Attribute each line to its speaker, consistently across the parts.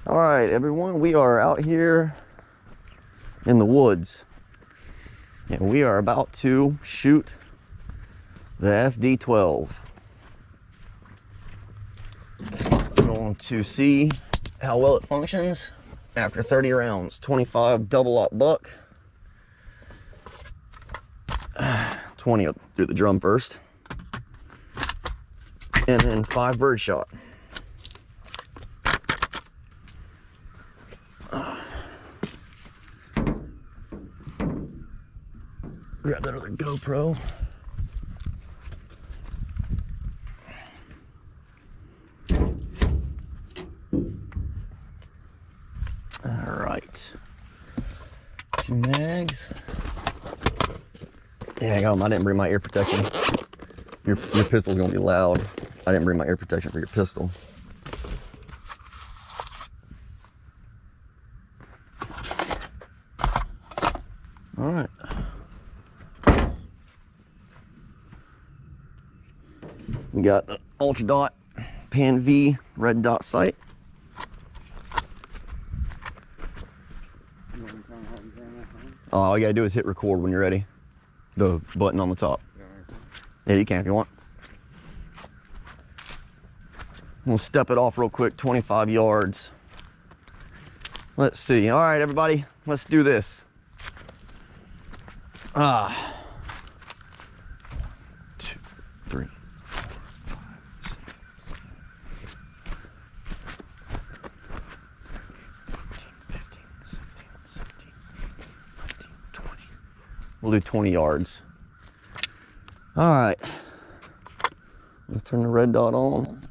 Speaker 1: All right, everyone, we are out here in the woods and we are about to shoot the FD12. I'm going to see how well it functions after 30 rounds. 25 double-aught buck. 20 will do the drum first. And then 5 Birdshot. Grab that other GoPro. All right. 2 mags. Dang, I didn't bring my ear protection. Your pistol's gonna be loud. I didn't bring my ear protection for your pistol. All right. We got the Ultra Dot Pan V red dot sight. All you gotta do is hit record when you're ready. The button on the top. Yeah, you can if you want. We'll step it off real quick, 25 yards. Let's see. All right, everybody, let's do this. 2, 3, 4, 5, 6, 7, 14, 15, 16, 17, 19, 20. We'll do 20 yards. All right. Let's turn the red dot on.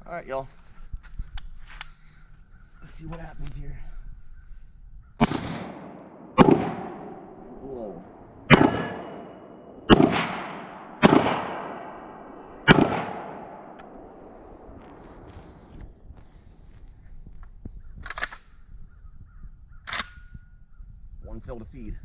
Speaker 1: All right, y'all. Let's see what happens here. Whoa. One fill to feed.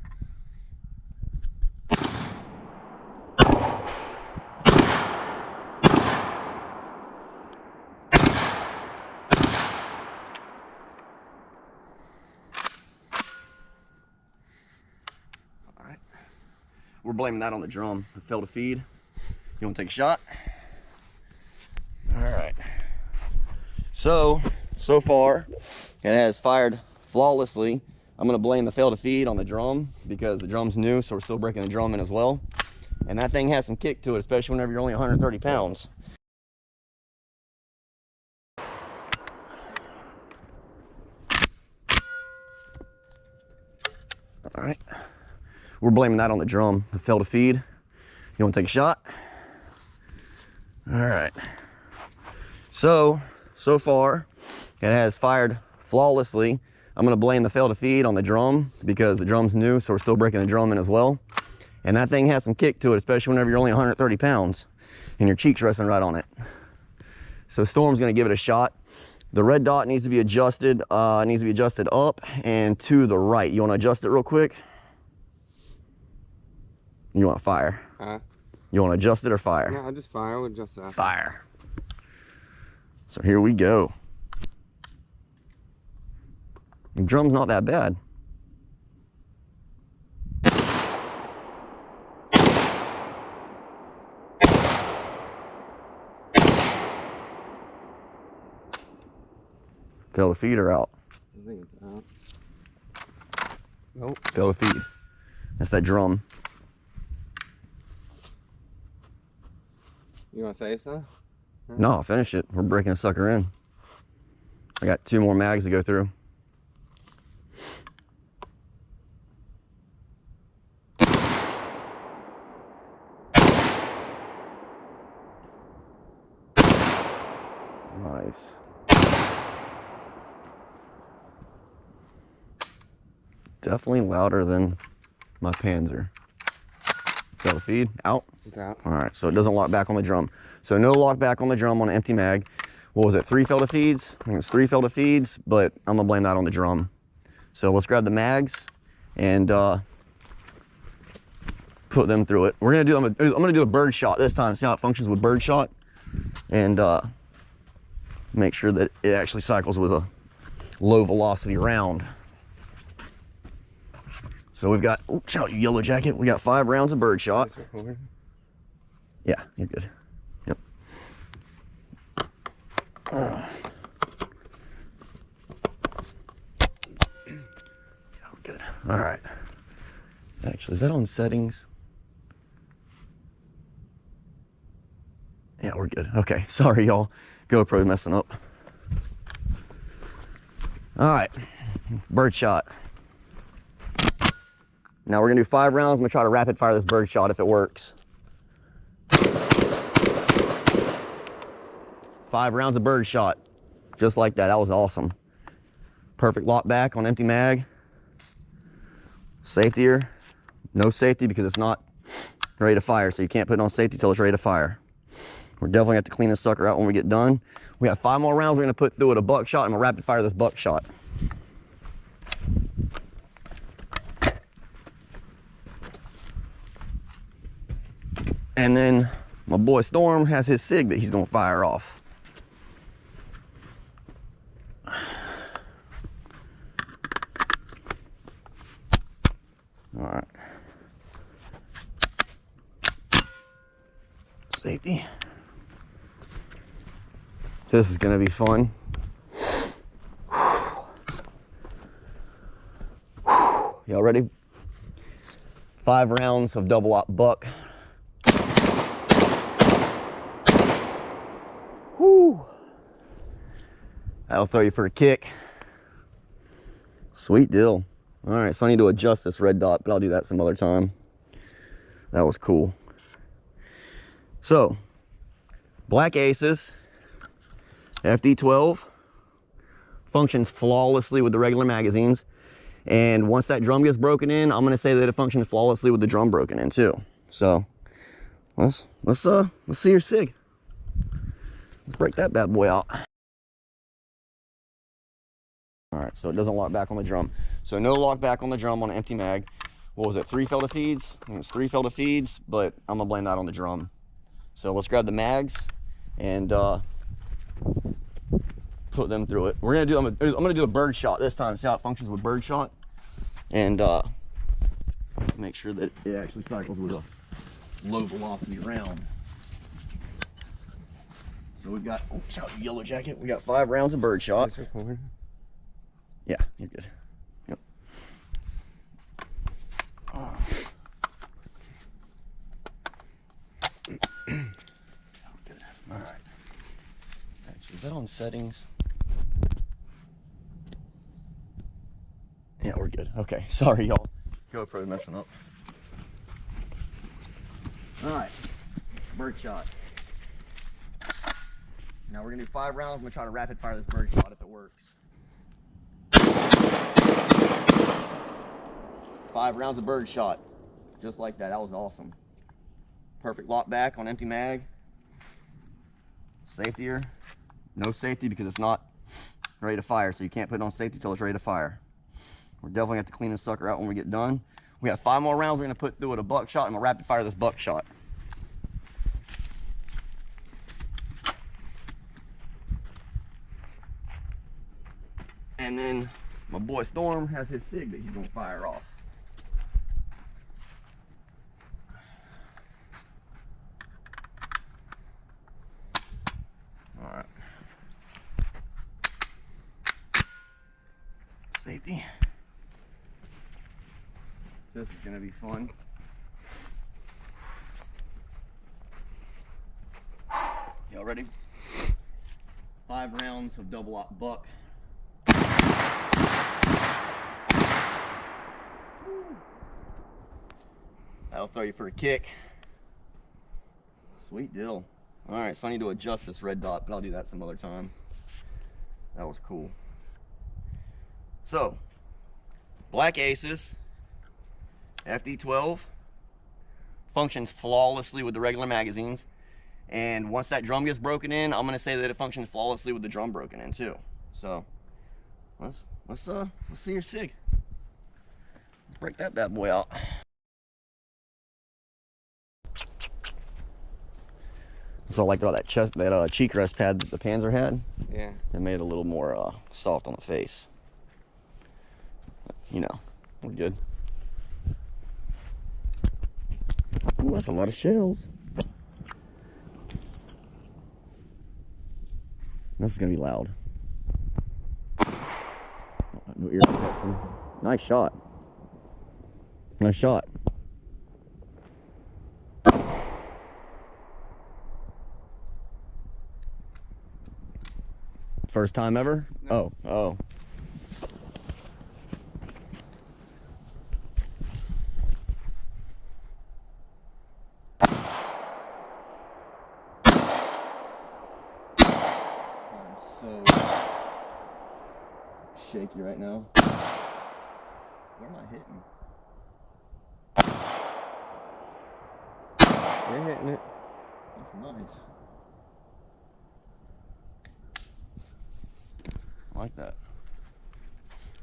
Speaker 1: We're blaming that on the drum, the fail to feed. You want to take a shot? All right. So far, it has fired flawlessly. I'm gonna blame the fail to feed on the drum because the drum's new, so we're still breaking the drum in as well. And that thing has some kick to it, especially whenever you're only 130 pounds. All right. We're blaming that on the drum, the fail to feed. You want to take a shot? All right. So far, it has fired flawlessly. I'm gonna blame the fail to feed on the drum because the drum's new, so we're still breaking the drum in as well. And that thing has some kick to it, especially whenever you're only 130 pounds and your cheek's resting right on it. So Storm's gonna give it a shot. The red dot needs to be adjusted. It needs to be adjusted up and to the right. You wanna adjust it real quick? You want to fire? You want to adjust it or fire?
Speaker 2: No, I'll just fire. I'll adjust that.
Speaker 1: Fire. So here we go. The drum's not that bad. Fail to feed or out?
Speaker 2: I think it's out. Nope.
Speaker 1: Fail to feed. That's that drum.
Speaker 2: You want to say so?
Speaker 1: No, I'll finish it. We're breaking a sucker in. I got 2 more mags to go through. Nice. Definitely louder than my Panzer. Fail to feed, out?
Speaker 2: It's out.
Speaker 1: All right, so it doesn't lock back on the drum. So no lock back on the drum on an empty mag. What was it, 3 fail to feeds? I think it's 3 fail to feeds, but I'm gonna blame that on the drum. So let's grab the mags and put them through it. We're gonna do, I'm gonna do a Birdshot this time, see how it functions with Birdshot, and make sure that it actually cycles with a low velocity round. So we've got, oh, shout out, you yellow jacket. We got 5 rounds of Birdshot. Yeah, you're good. Yep. Yeah, we're good. All right. Actually, is that on settings? Yeah, we're good. Okay, sorry y'all. GoPro's messing up. All right, Birdshot. Now we're gonna do 5 rounds. I'm gonna try to rapid fire this Birdshot if it works. 5 rounds of Birdshot, just like that. That was awesome. Perfect lock back on empty mag. Safetier, no safety because it's not ready to fire, so you can't put it on safety till it's ready to fire. We're definitely gonna have to clean this sucker out when we get done. We have 5 more rounds we're gonna put through it a buckshot, and we'll rapid fire this buckshot. And then my boy Storm has his SIG that he's gonna fire off. All right. Safety. This is gonna be fun. Y'all ready? 5 rounds of double op buck. Whoo! That'll throw you for a kick. Sweet deal. All right, so I need to adjust this red dot, but I'll do that some other time. That was cool. So, Black Aces, FD12, functions flawlessly with the regular magazines. And once that drum gets broken in, I'm gonna say that it functions flawlessly with the drum broken in too. So, let's see your SIG. Let's break that bad boy out. All right, so it doesn't lock back on the drum. So no lock back on the drum on an empty mag. What was it, 3 Felda feeds? I think it's 3 Felda feeds, but I'm gonna blame that on the drum. So let's grab the mags and put them through it. We're gonna do, I'm gonna do a Birdshot this time, see how it functions with Birdshot, and make sure that it actually cycles with a low velocity round. So we've got, oh, shout out the yellow jacket. We got 5 rounds of Birdshot. Yeah, you're good. Yep. Oh. Good. All right. Actually, is that on settings? Yeah, we're good. Okay, sorry y'all. GoPro's messing up. All right, Birdshot. Now we're gonna do 5 rounds. I'm gonna try to rapid fire this Birdshot if it works. 5 rounds of Birdshot, just like that. That was awesome. Perfect lock back on empty mag. Safetier, no safety because it's not ready to fire, so you can't put it on safety till it's ready to fire. We're definitely gonna have to clean this sucker out when we get done. We have 5 more rounds we're gonna put through it a buckshot, and we'll rapid fire this buckshot. And then my boy Storm has his SIG that he's gonna fire off. All right. Safety. This is gonna be fun. Y'all ready? 5 rounds of double op buck. That'll throw you for a kick. Sweet deal. All right, so I need to adjust this red dot, but I'll do that some other time. That was cool. So, Black Aces, FD12, functions flawlessly with the regular magazines. And once that drum gets broken in, I'm gonna say that it functions flawlessly with the drum broken in too. So, let's see your SIG. Let's break that bad boy out. So I like all that chest, that cheek rest pad that the Panzer had.
Speaker 2: Yeah.
Speaker 1: It made it a little more soft on the face. You know, we're good. Ooh, that's a lot of shells. This is gonna be loud. No ear protection. Nice shot. Nice shot. First time ever? No. Oh. I'm so shaky right now. Where am I hitting?
Speaker 2: You're hitting it.
Speaker 1: That's nice. I like that.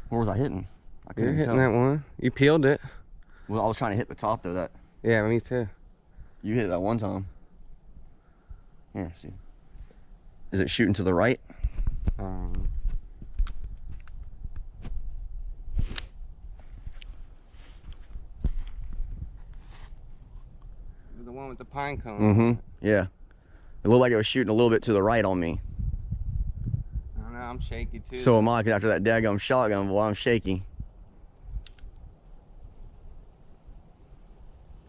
Speaker 1: Where was I hitting? I couldn't
Speaker 2: You're hitting
Speaker 1: tell.
Speaker 2: that one. You peeled it.
Speaker 1: Well, I was trying to hit the top though. That
Speaker 2: Yeah, me too.
Speaker 1: you hit it that one time. Here, see. Is it shooting to the right?
Speaker 2: The one with the pine cone.
Speaker 1: Mm-hmm. Yeah. It looked like it was shooting a little bit to the right on me.
Speaker 2: I don't know, I'm shaky too.
Speaker 1: So am I, 'cause after that daggum shotgun, well, I'm shaky.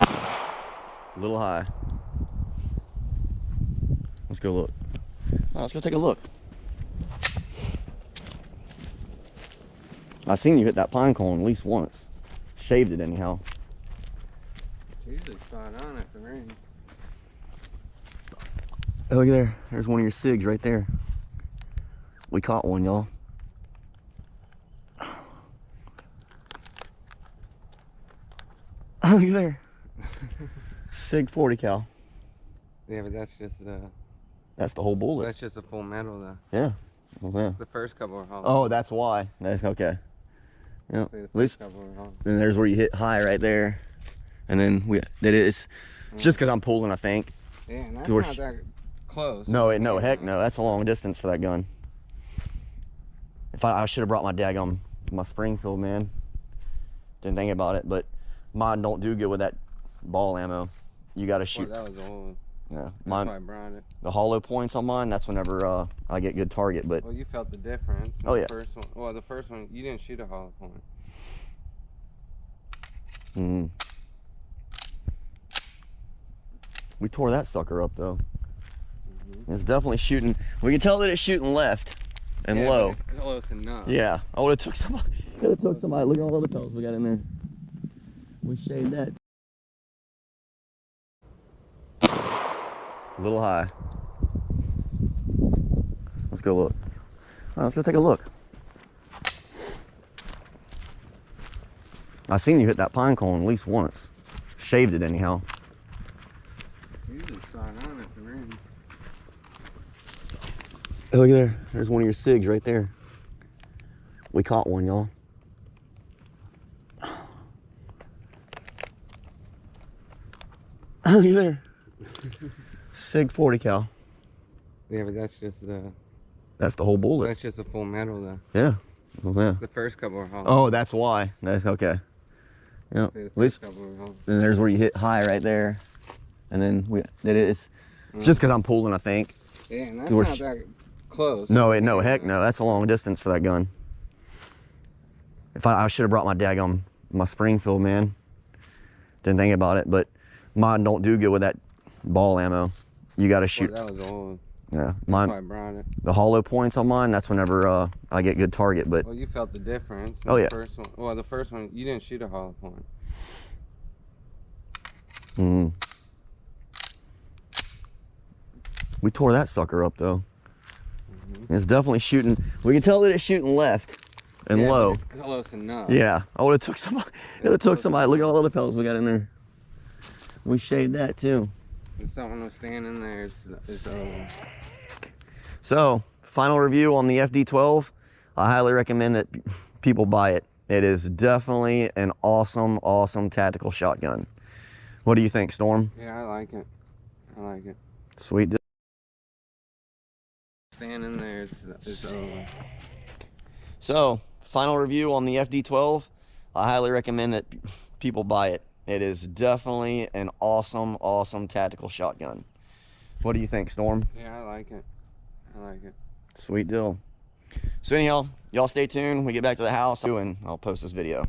Speaker 1: A little high. Let's go look. Oh, let's go take a look. I seen you hit that pine cone at least once. Shaved it anyhow.
Speaker 2: It's usually spot on at the range.
Speaker 1: Oh, look there. There's one of your SIGs right there. We caught one, y'all. Oh, look there. SIG 40 cal.
Speaker 2: Yeah, but that's just the.
Speaker 1: That's the whole bullet.
Speaker 2: That's just a full metal though.
Speaker 1: Yeah. Well, yeah.
Speaker 2: The first couple are hollow.
Speaker 1: Oh, that's why. That's okay. Yeah.
Speaker 2: The
Speaker 1: At least.
Speaker 2: couple are hollow.
Speaker 1: Then there's where you hit high right there, and then that is. It's just because I'm pulling, I think.
Speaker 2: Yeah, and that's
Speaker 1: We're
Speaker 2: not that close.
Speaker 1: No, heck no. That's a long distance for that gun. If I should have brought my daggum, my Springfield, man. Didn't think about it, but mine don't do good with that ball ammo. You got to shoot.
Speaker 2: Boy, that was old.
Speaker 1: Yeah,
Speaker 2: That's
Speaker 1: mine.
Speaker 2: why I brought it.
Speaker 1: The hollow points on mine. That's whenever I get good target. But
Speaker 2: Well, you felt the difference.
Speaker 1: Oh, yeah.
Speaker 2: The first one. Well, the first one you didn't shoot a hollow point.
Speaker 1: We tore that sucker up though. It's definitely shooting. We can tell that it's shooting left and
Speaker 2: Yeah,
Speaker 1: low.
Speaker 2: but it's close enough.
Speaker 1: Yeah, I would have took somebody. Look at all the other pelts we got in there. We shaved that. A little high. Let's go look. All right, let's go take a look. I seen you hit that pine cone at least once. Shaved it anyhow.
Speaker 2: Usually spot on at the range.
Speaker 1: Oh, look there. There's one of your SIGs right there. We caught one, y'all. Oh, look there. SIG 40 cal.
Speaker 2: Yeah, but that's just the.
Speaker 1: That's the whole bullet.
Speaker 2: That's just a full metal though.
Speaker 1: Yeah. Well, yeah.
Speaker 2: The first couple are hollow.
Speaker 1: Oh, that's why. That's okay. Yep.
Speaker 2: The
Speaker 1: At least.
Speaker 2: first couple are hollow.
Speaker 1: Then there's where you hit high right there, and then it's just because I'm pulling, I think.
Speaker 2: Yeah, and that's
Speaker 1: We're
Speaker 2: not that close.
Speaker 1: No, heck no. That's a long distance for that gun. If I should have brought my daggum, my Springfield, man. Didn't think about it, but mine don't do good with that ball ammo. You got to shoot.
Speaker 2: Boy, that was old.
Speaker 1: Yeah,
Speaker 2: That's
Speaker 1: mine.
Speaker 2: why I brought it.
Speaker 1: The hollow points on mine. That's whenever I get good target. But
Speaker 2: Well, you felt the difference.
Speaker 1: Oh,
Speaker 2: The
Speaker 1: yeah.
Speaker 2: First one. Well, the first one you didn't shoot a hollow point.
Speaker 1: We tore that sucker up though. It's definitely shooting. We can tell that it's shooting left and
Speaker 2: Yeah,
Speaker 1: low.
Speaker 2: but it's close enough.
Speaker 1: Yeah, I would have took somebody. Look at all the other pelts we got in there. We shaved that too.
Speaker 2: If someone was standing there, it's over.
Speaker 1: So, final review on the FD12. I highly recommend that people buy it. It is definitely an awesome, awesome tactical shotgun. What do you think, Storm?
Speaker 2: Yeah, I like it. I like it.
Speaker 1: Sweet.
Speaker 2: Standing there is over.
Speaker 1: So, final review on the FD12. I highly recommend that people buy it. It is definitely an awesome, awesome tactical shotgun. What do you think, Storm?
Speaker 2: Yeah, I like it. I like it.
Speaker 1: Sweet deal. So anyhow, y'all stay tuned. We get back to the house and I'll post this video.